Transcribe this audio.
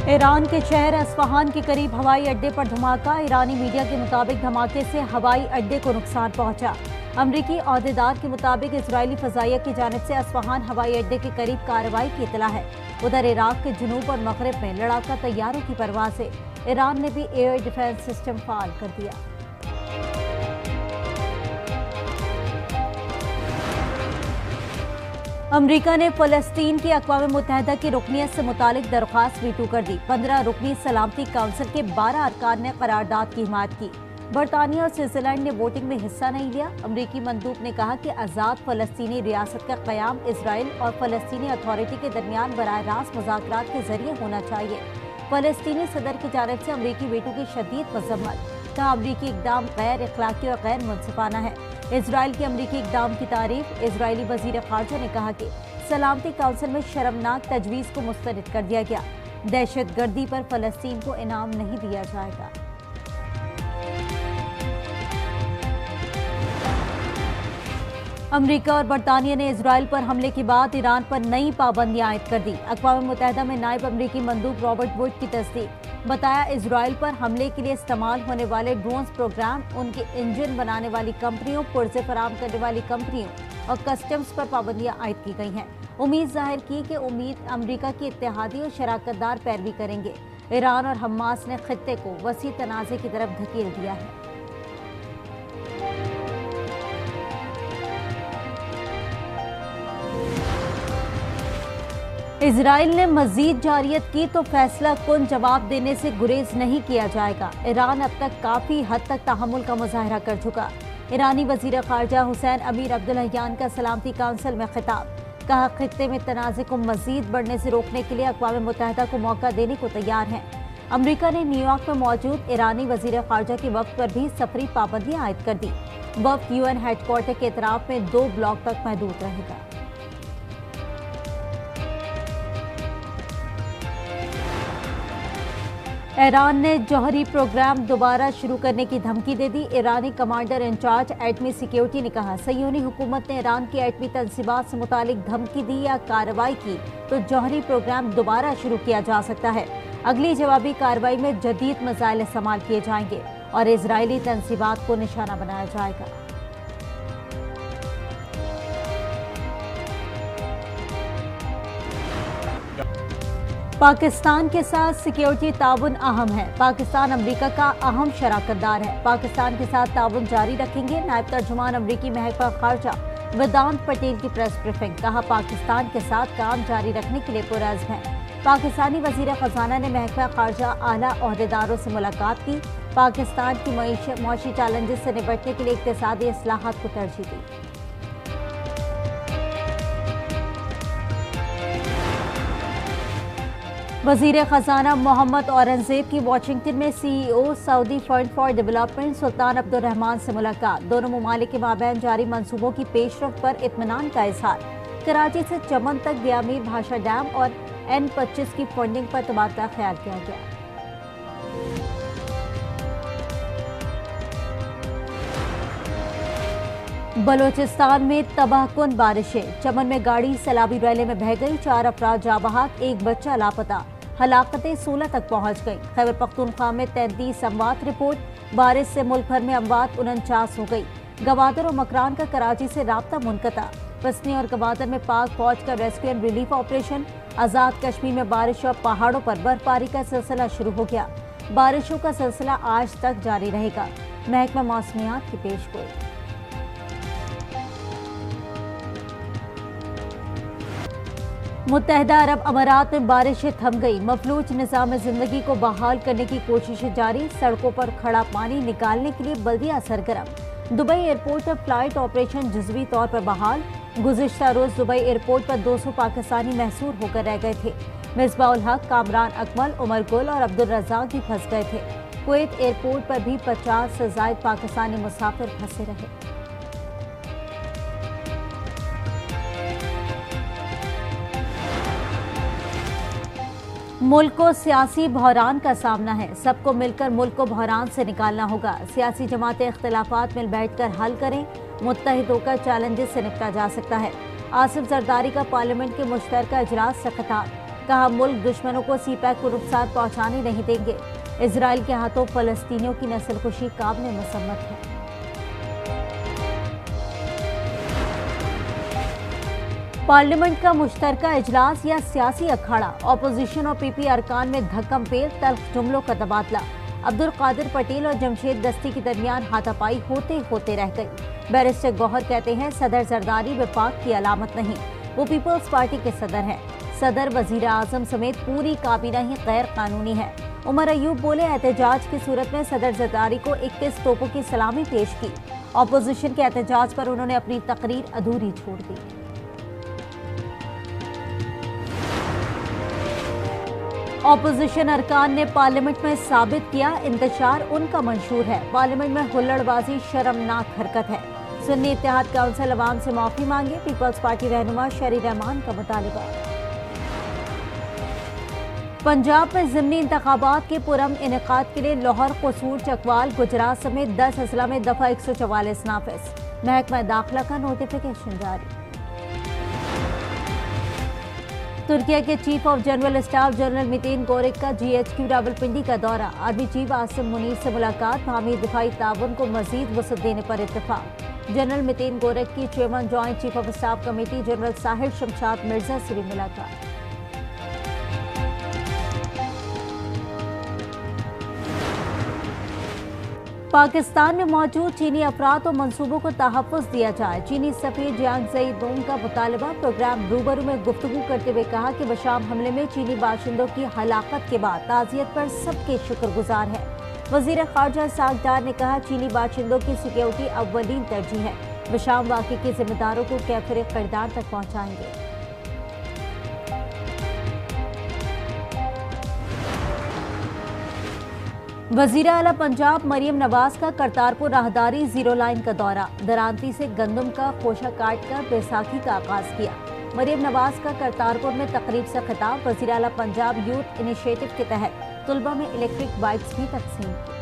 Iran के शहर अस्फहान के करीब हवाई अड्डे पर धमाका। ईरानी मीडिया के मुताबिक धमाके से हवाई अड्डे को नुकसान पहुंचा। अमरीकी ओहदेदार के मुताबिक इजरायली फजाइया की जानिब से अस्फहान हवाई अड्डे के करीब कार्रवाई की इतला है। उधर इराक के जुनूब और मगरिब में लड़ाका तैयारों की परवाह से ईरान ने भी एयर डिफेंस सिस्टम फाल कर दिया। अमरीका ने फ़लस्तीन की अक़वाम मुत्तहिदा की रुकनियत से मुतालिक दरख्वास्त वीटो कर दी। 15 रुकनी सलामती काउंसिल के 12 अरकान ने करारदाद की हिमायत की। बरतानिया और स्विट्जरलैंड ने वोटिंग में हिस्सा नहीं लिया। अमरीकी मंदूब ने कहा कि आज़ाद फ़लस्तीनी रियासत का क़याम इसराइल और फ़लस्तीनी अथॉरिटी के दरमियान बराह रास्त मुज़ाकरात के जरिए होना चाहिए। फ़लस्तीनी सदर की जानिब से अमरीकी वीटो की शदीद मज़म्मत, कहा अमरीकी इक़दाम गैर अखलाकी और गैर मुनसिफाना है। इसराइल के अमरीकी इक़दाम की तारीफ। इजरायली वज़ीर ख़ारजा ने कहा कि सलामती काउंसिल में शर्मनाक तजवीज़ को मुस्तरद कर दिया गया। दहशत गर्दी पर फ़लस्तीन को इनाम नहीं दिया जाएगा। अमरीका और बरतानिया ने इसराइल पर हमले के बाद ईरान पर नई पाबंदियां आयद कर दी। अक़वाम मुत्तहिदा में नायब अमरीकी मंदूब रॉबर्ट वुड की तस्दीक। बताया इसराइल पर हमले के लिए इस्तेमाल होने वाले ड्रोन्स प्रोग्राम, उनके इंजन बनाने वाली कंपनियों, पुर्जे फराम करने वाली कंपनियों और कस्टम्स पर पाबंदियां आयद की गई हैं। उम्मीद जाहिर की कि अमरीका की इत्तेहादी और शराकतदार पैरवी करेंगे। ईरान और हमास ने खित्ते को वसी तनाज़े की तरफ धकेल दिया है। इजराइल ने मजीद जारियत की तो फैसला कुन जवाब देने से गुरेज नहीं किया जाएगा। ईरान अब तक काफ़ी हद तक तहम्मुल का मुजाहरा कर चुका। ईरानी वज़ीर ख़ारजा हुसैन अमीर अब्दुल्लाहियान का सलामती काउंसिल में खिताब। कहा खित्ते में तनाज़े को मजीद बढ़ने से रोकने के लिए अक़वाम मुत्तहिदा को मौका देने को तैयार हैं। अमरीका ने न्यूयॉर्क में मौजूद ईरानी वज़ीर ख़ारजा के वक्त पर भी सफरी पाबंदियाँ आयद कर दी। वक्त UN हेडक्वार्टर के इतराफ़ में 2 ब्लॉक तक महदूद रहेगा। ईरान ने जौहरी प्रोग्राम दोबारा शुरू करने की धमकी दे दी। ईरानी कमांडर इंचार्ज एटमी सिक्योरिटी ने कहा सयूनी हुकूमत ने ईरान की एटमी तंसीबात से मुतालिक धमकी दी या कार्रवाई की तो जौहरी प्रोग्राम दोबारा शुरू किया जा सकता है। अगली जवाबी कार्रवाई में जदीद मिसाइल इस्तेमाल किए जाएंगे और इजरायली तंसीबात को निशाना बनाया जाएगा। पाकिस्तान के साथ सिक्योरिटी ताउन अहम है। पाकिस्तान अमरीका का अहम शराकतदार है। पाकिस्तान के साथ ताउन जारी रखेंगे। नायब तर्जुमान अमरीकी महकमा ख़ारजा वेदांत पटेल की प्रेस ब्रीफिंग। कहा पाकिस्तान के साथ काम जारी रखने के लिए पुरअज़्म है। पाकिस्तानी वज़ीर ख़ज़ाना ने महकमा ख़ारजा आला ओहदेदारों से मुलाकात की। पाकिस्तान की मईशी चैलेंजेस से निपटने के लिए इक़्तिसादी इस्लाहात को तरजीह दी। वज़ीर ख़ज़ाना मोहम्मद औरंगज़ेब की वाशिंगटन में CEO Saudi fund for development Sultan Abdurrahman से मुलाकात। दोनों ममालिक के माबैन जारी मंसूबों की पेशरफ्त पर इत्मीनान का इज़हार। कराची से चमन तक बियामीर भाषा डैम और N25 की फंडिंग पर तबादला ख्याल किया गया। बलोचिस्तान में तबाहकुन बारिशें। चमन में गाड़ी सैलाबी रैले में बह गई। 4 अफराद जाबहाक, 1 बच्चा लापता। हलाकतें 16 तक पहुंच गई। खैबर पख्तूनख्वा में 33 अमवात रिपोर्ट। बारिश से मुल्क भर में अमवात 49 हो गई। गवादर और मकरान का कराची से राब्ता मुनक़ता। पसनी और गवादर में पाक फौज का rescue and relief operation. Azad Kashmir में बारिश और पहाड़ों पर बर्फबारी का सिलसिला शुरू हो गया। बारिशों का सिलसिला आज तक जारी रहेगा। महकमा मौसमियात की पेशगोई। मुत्तहिदा अरब अमारात में बारिशें थम गई। मफलूज निज़ाम ज़िंदगी को बहाल करने की कोशिशें जारी। सड़कों पर खड़ा पानी निकालने के लिए बल्दिया सरगर्म। दुबई एयरपोर्ट पर फ्लाइट ऑपरेशन जुज़वी तौर पर बहाल। गुज़िश्ता रोज़ दुबई एयरपोर्ट पर 200 पाकिस्तानी महसूर होकर रह गए थे। मिसबाउल हक, कामरान अकमल, उमर गुल और अब्दुल रज़ाक भी फंस गए थे। कुवैत एयरपोर्ट पर भी 50 से ज़ायद पाकिस्तानी मुसाफिर फंसे रहे। मुल्क को सियासी बहरान का सामना है। सबको मिलकर मुल्क को बहरान से निकालना होगा। सियासी जमातें इख्तिलाफात मिल बैठकर हल करें। मुत्तहिद होकर चैलेंजेस से निपटा जा सकता है। आसिफ जरदारी का पार्लियामेंट के मुश्तरका इजलास से खिताब। कहा, मुल्क दुश्मनों को सीपैक को नुकसान पहुंचाने नहीं देंगे। इजराइल के हाथों फलस्तीनियों की नस्लकुशी काबिल मसम्मत है। पार्लियामेंट का मुश्तरका इजलास या सियासी अखाड़ा, ऑपोजिशन और पीपी अरकान में धक्कम पेल, तल्ख जुमलों का तबादला। अब्दुल कादिर पटेल और जमशेद दस्ती के दरमियान हाथापाई होते होते रह गई। बैरिस्टर गौहर कहते हैं, सदर जरदारी विफाक की अलामत नहीं, वो पीपल्स पार्टी के सदर हैं। सदर, वजीर आजम समेत पूरी काबीना ही गैर कानूनी है। उमर अयूब बोले, एहतजाज की सूरत में सदर जरदारी को 21 तोपों की सलामी पेश की। ऑपोजिशन के एहतजाज पर उन्होंने अपनी तकरीर अधूरी छोड़ दी। ऑपोजिशन अरकान ने पार्लियामेंट में साबित किया, इंतशार उनका मंशूर है। पार्लियामेंट में हुल्लड़बाजी शर्मनाक हरकत है। सुन्नी इत्तेहाद काउंसिल अवाम से माफी मांगे, पीपल्स पार्टी रहनुमा शरी रहमान का मुतालिबा। पंजाब में ज़िमनी इंतखाबात के पुरअमन इनेकाद के लिए लाहौर, कसूर, चकवाल, गुजरात समेत 10 अजला में दफा 144 नाफिज। महकमा दाखिला का नोटिफिकेशन जारी। तुर्किया के chief of general staff general Metin Gurak का GHQ रावलपिंडी का दौरा। आर्मी चीफ आसिम मुनीर से मुलाकात, बाहमी दिफाई ताउन को मजीद वसअत देने पर इत्तेफाक। जनरल मितीन गोरेक की chairman joint chief of staff committee general Sahir Shamshad Mirza से भी मुलाकात। पाकिस्तान में मौजूद चीनी अफराद और मंसूबों को तहफ़्फ़ुज़ दिया जाए, चीनी सफ़ीर जियांग ज़ईदोंग का मुतालबा। प्रोग्राम रूबरू में गुफ्तगू करते हुए कहा कि बशाम हमले में चीनी बाशिंदों की हलाकत के बाद ताज़ियत पर सबके शुक्रगुजार है। वज़ीर ख़ारजा इस्हाक़ डार ने कहा, चीनी बाशिंदों की सिक्योरिटी अव्वलीन तरजीह है। बशाम वाक़े के जिम्मेदारों को कैफिर किरदार तक पहुँचाएंगे। वज़ीर आला पंजाब मरियम नवाज का करतारपुर राहदारी जीरो लाइन का दौरा। दरांती से गंदम का खोशा काट कर बैसाखी का आगाज किया। मरियम नवाज का करतारपुर में तकरीब से खिताब। वज़ीर आला पंजाब यूथ इनिशिएटिव के तहत तुलबा में इलेक्ट्रिक बाइक्स भी तकसीम की।